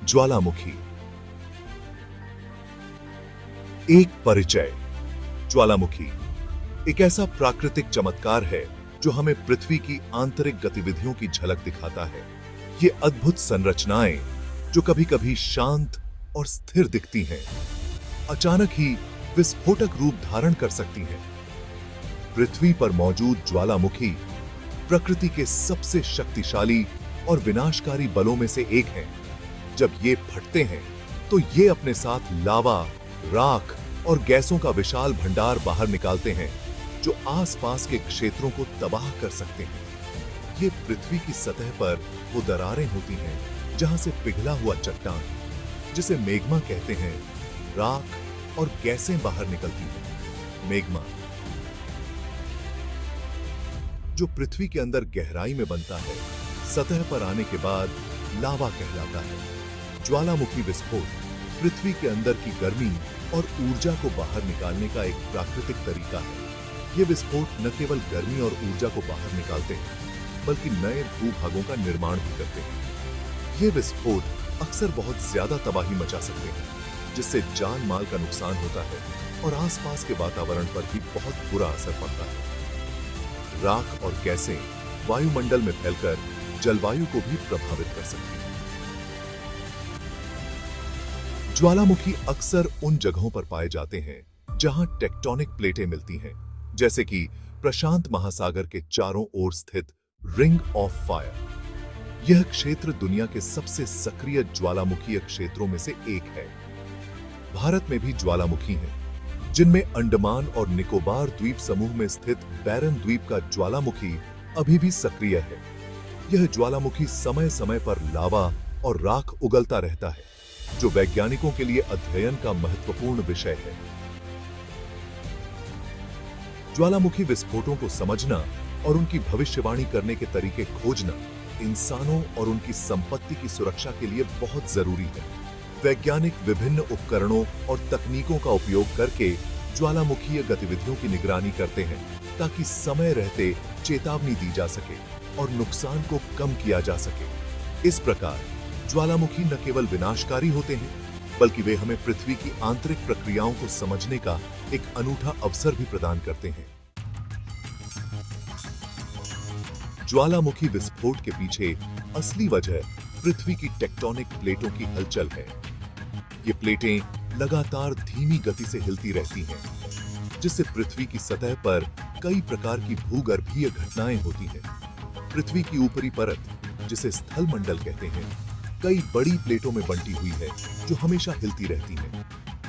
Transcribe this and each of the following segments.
ज्वालामुखी। एक परिचय। ज्वालामुखी एक ऐसा प्राकृतिक चमत्कार है जो हमें पृथ्वी की आंतरिक गतिविधियों की झलक दिखाता है। ये अद्भुत संरचनाएं जो कभी-कभी शांत और स्थिर दिखती हैं, अचानक ही विस्फोटक रूप धारण कर सकती हैं। पृथ्वी पर मौजूद ज्वालामुखी प्रकृति के सबसे शक्तिशाली और विनाशकारी बलों में से एक हैं। जब ये फटते हैं तो ये अपने साथ लावा, राख और गैसों का विशाल भंडार बाहर निकालते हैं जो आसपास के क्षेत्रों को तबाह कर सकते हैं। ये पृथ्वी की सतह पर वो दरारें होती हैं जहां से पिघला हुआ चट्टान, जिसे मैग्मा कहते हैं, राख और गैसें बाहर निकलती हैं। मैग्मा जो पृथ्वी के अंदर गहराई में बनता है, सतह पर आने के बाद लावा कहलाता है। ज्वालामुखी विस्फोट पृथ्वी के अंदर की गर्मी और ऊर्जा को बाहर निकालने का एक प्राकृतिक तरीका है। ये विस्फोट न केवल गर्मी और ऊर्जा को बाहर निकालते हैं, बल्कि नए भूभागों का निर्माण भी करते हैं। ये विस्फोट अक्सर बहुत ज्यादा तबाही मचा सकते हैं, जिससे जान माल का नुकसान होता है और आसपास के वातावरण पर भी बहुत बुरा असर पड़ता है। राख और गैसें वायुमंडल में फैलकर जलवायु को भी प्रभावित कर सकती हैं। ज्वालामुखी अक्सर उन जगहों पर पाए जाते हैं जहां टेक्टोनिक प्लेटें मिलती हैं, जैसे कि प्रशांत महासागर के चारों ओर स्थित रिंग ऑफ फायर। यह क्षेत्र दुनिया के सबसे सक्रिय ज्वालामुखीय क्षेत्रों में से एक है। भारत में भी ज्वालामुखी हैं, जिनमें अंडमान और निकोबार द्वीप समूह में स्थित बैरन द्वीप का ज्वालामुखी अभी भी सक्रिय है। यह ज्वालामुखी समय समय पर लावा और राख उगलता रहता है, जो वैज्ञानिकों के लिए अध्ययन का महत्वपूर्ण विषय है। ज्वालामुखी विस्फोटों को समझना और उनकी भविष्यवाणी करने के तरीके खोजना इंसानों और उनकी संपत्ति की सुरक्षा के लिए बहुत जरूरी है। वैज्ञानिक विभिन्न उपकरणों और तकनीकों का उपयोग करके ज्वालामुखीय गतिविधियों की निगरानी करते हैं, ताकि समय रहते चेतावनी दी जा सके और नुकसान को कम किया जा सके। इस प्रकार ज्वालामुखी न केवल विनाशकारी होते हैं, बल्कि वे हमें पृथ्वी की आंतरिक प्रक्रियाओं को समझने का एक अनूठा अवसर भी प्रदान करते हैं। ज्वालामुखी विस्फोट के पीछे असली वजह पृथ्वी की टेक्टोनिक प्लेटों की हलचल है। ये प्लेटें लगातार धीमी गति से हिलती रहती हैं, जिससे पृथ्वी की सतह पर कई प्रकार की भूगर्भीय घटनाएं होती हैं। पृथ्वी की ऊपरी परत, जिसे स्थल मंडल कहते हैं, कई बड़ी प्लेटों में बंटी हुई है जो हमेशा हिलती रहती हैं।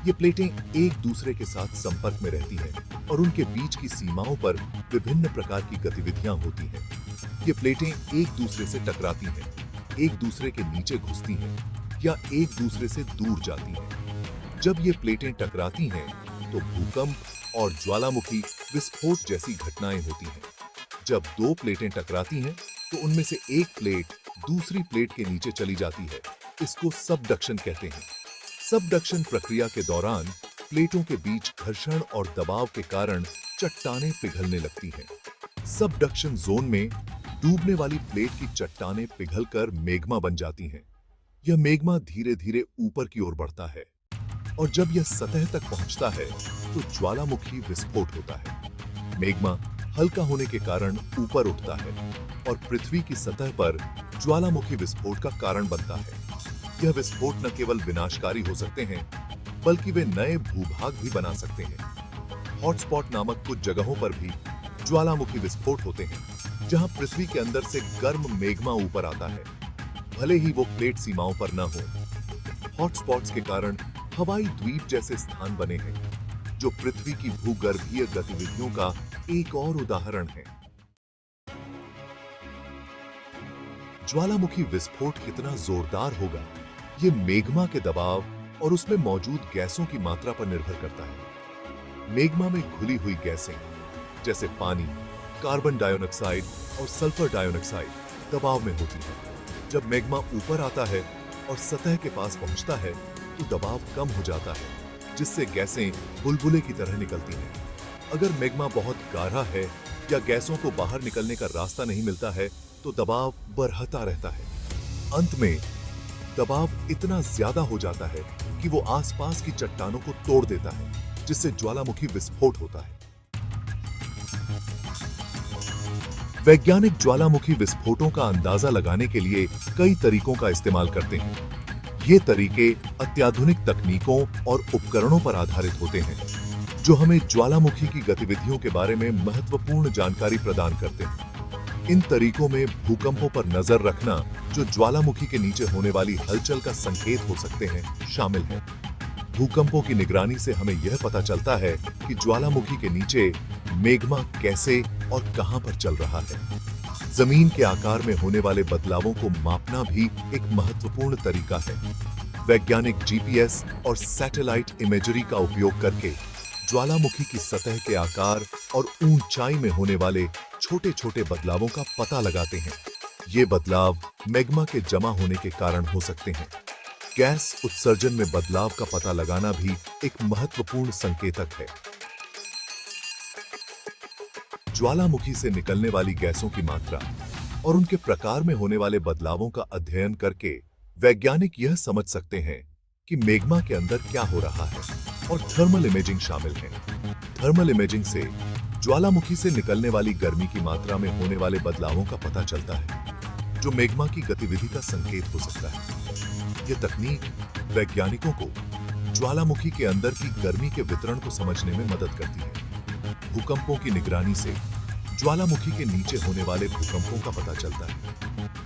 ये प्लेटें एक दूसरे के साथ संपर्क में रहती हैं और उनके बीच की सीमाओं पर विभिन्न प्रकार की गतिविधियां होती हैं। ये प्लेटें एक दूसरे से टकराती हैं, एक दूसरे के नीचे घुसती हैं या एक दूसरे से दूर जाती हैं। जब ये प्लेटें टकराती हैं तो भूकंप और ज्वालामुखी विस्फोट जैसी घटनाएं होती हैं। जब दो प्लेटें टकराती हैं तो उनमें से एक प्लेट दूसरी प्लेट के नीचे चली जाती है। इसको सबडक्शन कहते हैं। सबडक्शन प्रक्रिया के दौरान प्लेटों के बीच घर्षण और दबाव के कारण चट्टानें पिघलने लगती हैं। सबडक्शन जोन में डूबने वाली प्लेट की चट्टानें पिघलकर मैग्मा बन जाती हैं। यह मैग्मा धीरे धीरे ऊपर की ओर बढ़ता है और जब यह सतह तक पहुंचता है तो ज्वालामुखी विस्फोट होता है। मैग्मा हल्का होने के कारण ऊपर उठता है और पृथ्वी की सतह पर ज्वालामुखी विस्फोट का कारण बनता है। यह विस्फोट न केवल विनाशकारी हो सकते हैं, बल्कि वे नए भूभाग भी बना सकते हैं। हॉटस्पॉट नामक कुछ जगहों पर भी ज्वालामुखी विस्फोट होते हैं, जहां पृथ्वी के अंदर से गर्म मैग्मा ऊपर आता है, भले ही वो प्लेट सीमाओं पर न हो। हॉटस्पॉट्स के कारण हवाई द्वीप जैसे स्थान बने हैं, जो पृथ्वी की भूगर्भीय गतिविधियों का एक और उदाहरण है। ज्वालामुखी विस्फोट कितना जोरदार होगा, ये मैग्मा के दबाव और उसमें मौजूद गैसों की मात्रा पर निर्भर करता है। मैग्मा में घुली हुई गैसें जैसे पानी, कार्बन डाइऑक्साइड और सल्फर डाइऑक्साइड दबाव में होती हैं। जब मैग्मा ऊपर आता है और सतह के पास पहुंचता है तो दबाव कम हो जाता है, जिससे गैसें बुलबुले की तरह निकलती हैं। अगर मैग्मा बहुत गाढ़ा है या गैसों को बाहर निकलने का रास्ता नहीं मिलता है तो दबाव बढ़ता रहता है। अंत में दबाव इतना ज्यादा हो जाता है कि वो आसपास की चट्टानों को तोड़ देता है, जिससे ज्वालामुखी विस्फोट होता है। वैज्ञानिक ज्वालामुखी विस्फोटों का अंदाजा लगाने के लिए कई तरीकों का इस्तेमाल करते हैं। ये तरीके अत्याधुनिक तकनीकों और उपकरणों पर आधारित होते हैं, जो हमें ज्वालामुखी की गतिविधियों के बारे में महत्वपूर्ण जानकारी प्रदान करते हैं। इन तरीकों में भूकंपों पर नजर रखना, जो ज्वालामुखी के नीचे होने वाली हलचल का संकेत हो सकते हैं, शामिल है। भूकंपों की निगरानी से हमें यह पता चलता है कि ज्वालामुखी के नीचे मैग्मा कैसे और कहां पर चल रहा है। जमीन के आकार में होने वाले बदलावों को मापना भी एक महत्वपूर्ण तरीका है। वैज्ञानिक जीपीएस और सैटेलाइट इमेजरी का उपयोग करके ज्वालामुखी की सतह के आकार और ऊंचाई में होने वाले छोटे-छोटे बदलावों का पता लगाते हैं। ये बदलाव मैग्मा के जमा होने के कारण हो सकते हैं। गैस उत्सर्जन में बदलाव का पता लगाना भी एक महत्वपूर्ण संकेतक है। ज्वालामुखी से निकलने वाली गैसों की मात्रा और उनके प्रकार में होने वाले बदलावों का अध्ययन करके वैज्ञानिक यह समझ सकते हैं कि मैग्मा के अंदर क्या हो रहा है, और थर्मल इमेजिंग शामिल है। थर्मल इमेजिंग से ज्वालामुखी से निकलने वाली गर्मी की मात्रा में होने वाले बदलावों का पता चलता है, जो मैग्मा की गतिविधि का संकेत हो सकता है। यह तकनीक वैज्ञानिकों को ज्वालामुखी के अंदर की गर्मी के वितरण को समझने में मदद करती है। भूकंपों की निगरानी से ज्वालामुखी के नीचे होने वाले भूकंपों का पता चलता है,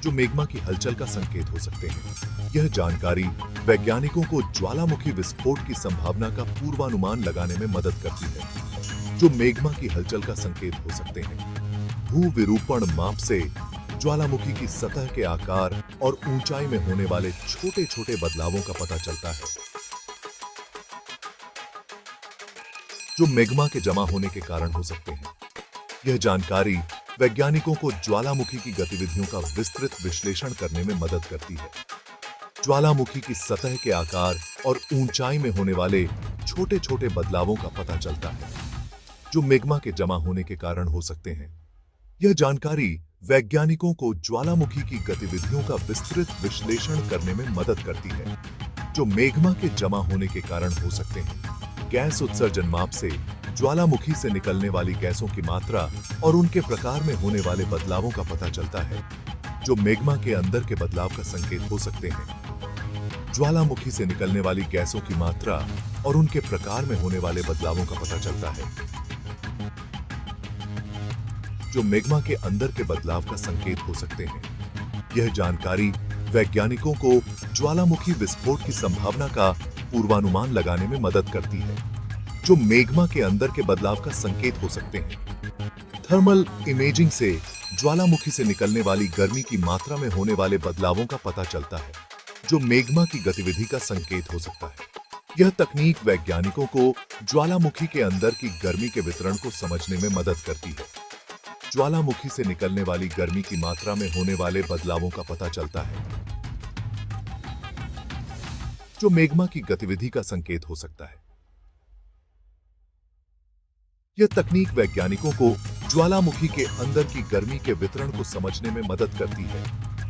जो मैग्मा की हलचल का संकेत हो सकते हैं। यह जानकारी वैज्ञानिकों को ज्वालामुखी विस्फोट की संभावना का पूर्वानुमान लगाने में मदद करती है, जो मैग्मा की हलचल का संकेत हो सकते हैं। भू विरूपण माप से ज्वालामुखी की सतह के आकार और ऊंचाई में होने वाले छोटे-छोटे बदलावों का पता चलता है, जो मैग्मा के जमा होने के कारण हो सकते हैं। यह जानकारी वैज्ञानिकों को ज्वालामुखी की गतिविधियों का विस्तृत विश्लेषण करने में मदद करती है। ज्वालामुखी की सतह के आकार और ऊंचाई में होने वाले छोटे-छोटे बदलावों का पता चलता है, जो मैग्मा के जमा होने के कारण हो सकते हैं। यह जानकारी वैज्ञानिकों को ज्वालामुखी की गतिविधियों का विस्तृत विश्लेषण करने में मदद करती है, जो मैग्मा के जमा होने के कारण हो सकते हैं। गैस उत्सर्जन माप से ज्वालामुखी से निकलने वाली गैसों की मात्रा और उनके प्रकार में होने वाले बदलावों का पता चलता है, जो मैग्मा के अंदर के बदलाव का संकेत हो सकते हैं। ज्वालामुखी से निकलने वाली गैसों की मात्रा और उनके प्रकार में होने वाले बदलावों का पता चलता है, जो मैग्मा के अंदर के बदलाव का संकेत हो सकते हैं। यह जानकारी वैज्ञानिकों को ज्वालामुखी विस्फोट की संभावना का पूर्वानुमान लगाने में मदद करती है, जो मैग्मा के अंदर के बदलाव का संकेत हो सकते हैं। थर्मल इमेजिंग से ज्वालामुखी से निकलने वाली गर्मी की मात्रा में होने वाले बदलावों का पता चलता है, जो मैग्मा की गतिविधि का संकेत हो सकता है। यह तकनीक वैज्ञानिकों को ज्वालामुखी के अंदर की गर्मी के वितरण को समझने में मदद करती है। ज्वालामुखी से निकलने वाली गर्मी की मात्रा में होने वाले बदलावों का पता चलता है, जो मैग्मा की गतिविधि का संकेत हो सकता है। यह तकनीक वैज्ञानिकों को ज्वालामुखी के अंदर की गर्मी के वितरण को समझने में मदद करती है,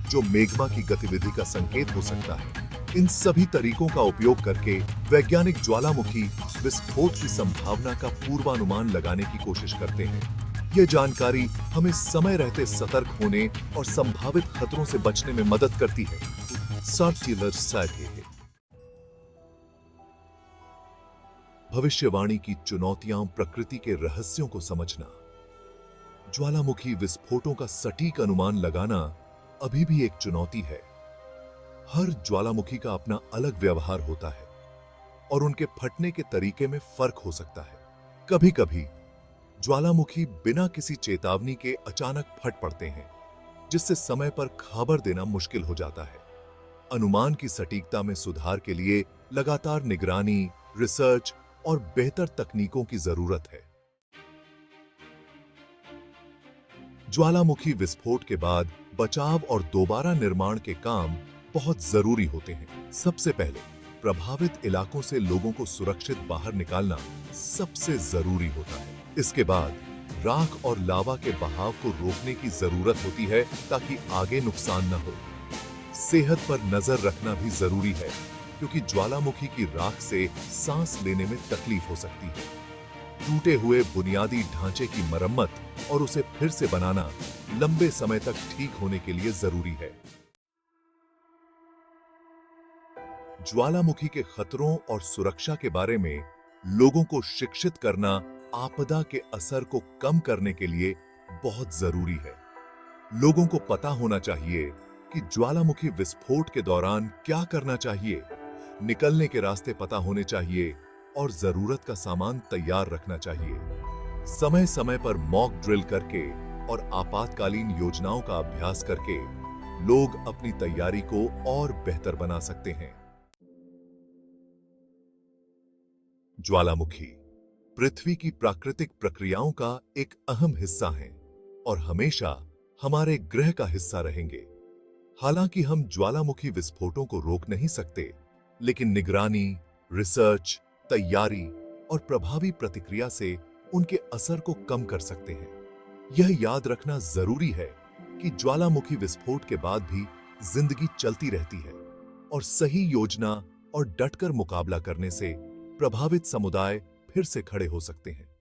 जो मैग्मा की गतिविधि का संकेत हो सकता है। इन सभी तरीकों का उपयोग करके वैज्ञानिक ज्वालामुखी विस्फोट की संभावना का पूर्वानुमान लगाने की कोशिश करते हैं। यह जानकारी हमें समय रहते सतर्क होने और संभावित खतरों से बचने में मदद करती है। भविष्यवाणी की चुनौतियां, प्रकृति के रहस्यों को समझना। ज्वालामुखी विस्फोटों का सटीक अनुमान लगाना अभी भी एक चुनौती है। हर ज्वालामुखी का अपना अलग व्यवहार होता है और उनके फटने के तरीके में फर्क हो सकता है। कभी-कभी ज्वालामुखी बिना किसी चेतावनी के अचानक फट पड़ते हैं, जिससे समय पर खबर देना मुश्किल हो जाता है। अनुमान की सटीकता में सुधार के लिए लगातार निगरानी, रिसर्च और बेहतर तकनीकों की जरूरत है। ज्वालामुखी विस्फोट के बाद बचाव और दोबारा निर्माण के काम बहुत जरूरी होते हैं। सबसे पहले प्रभावित इलाकों से लोगों को सुरक्षित बाहर निकालना सबसे जरूरी होता है। इसके बाद राख और लावा के बहाव को रोकने की जरूरत होती है, ताकि आगे नुकसान न हो। सेहत पर नजर रखना भी जरूरी है, क्योंकि ज्वालामुखी की राख से सांस लेने में तकलीफ हो सकती है। टूटे हुए बुनियादी ढांचे की मरम्मत और उसे फिर से बनाना लंबे समय तक ठीक होने के लिए जरूरी है। ज्वालामुखी के खतरों और सुरक्षा के बारे में लोगों को शिक्षित करना आपदा के असर को कम करने के लिए बहुत जरूरी है। लोगों को पता होना चाहिए कि ज्वालामुखी विस्फोट के दौरान क्या करना चाहिए, निकलने के रास्ते पता होने चाहिए और जरूरत का सामान तैयार रखना चाहिए। समय समय पर मॉक ड्रिल करके और आपातकालीन योजनाओं का अभ्यास करके लोग अपनी तैयारी को और बेहतर बना सकते हैं। ज्वालामुखी पृथ्वी की प्राकृतिक प्रक्रियाओं का एक अहम हिस्सा हैं और हमेशा हमारे ग्रह का हिस्सा रहेंगे। हालांकि हम ज्वालामुखी विस्फोटों को रोक नहीं सकते, लेकिन निगरानी, रिसर्च, तैयारी और प्रभावी प्रतिक्रिया से उनके असर को कम कर सकते हैं। यह याद रखना जरूरी है कि ज्वालामुखी विस्फोट के बाद भी जिंदगी चलती रहती है और सही योजना और डटकर मुकाबला करने से प्रभावित समुदाय फिर से खड़े हो सकते हैं।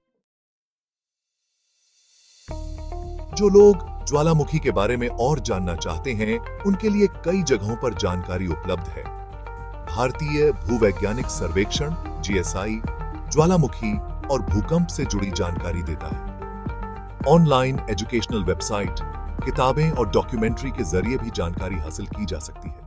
जो लोग ज्वालामुखी के बारे में और जानना चाहते हैं, उनके लिए कई जगहों पर जानकारी उपलब्ध है। भारतीय भूवैज्ञानिक सर्वेक्षण (जीएसआई) ज्वालामुखी और भूकंप से जुड़ी जानकारी देता है। ऑनलाइन एजुकेशनल वेबसाइट, किताबें और डॉक्यूमेंट्री के जरिए भी जानकारी हासिल की जा सकती है।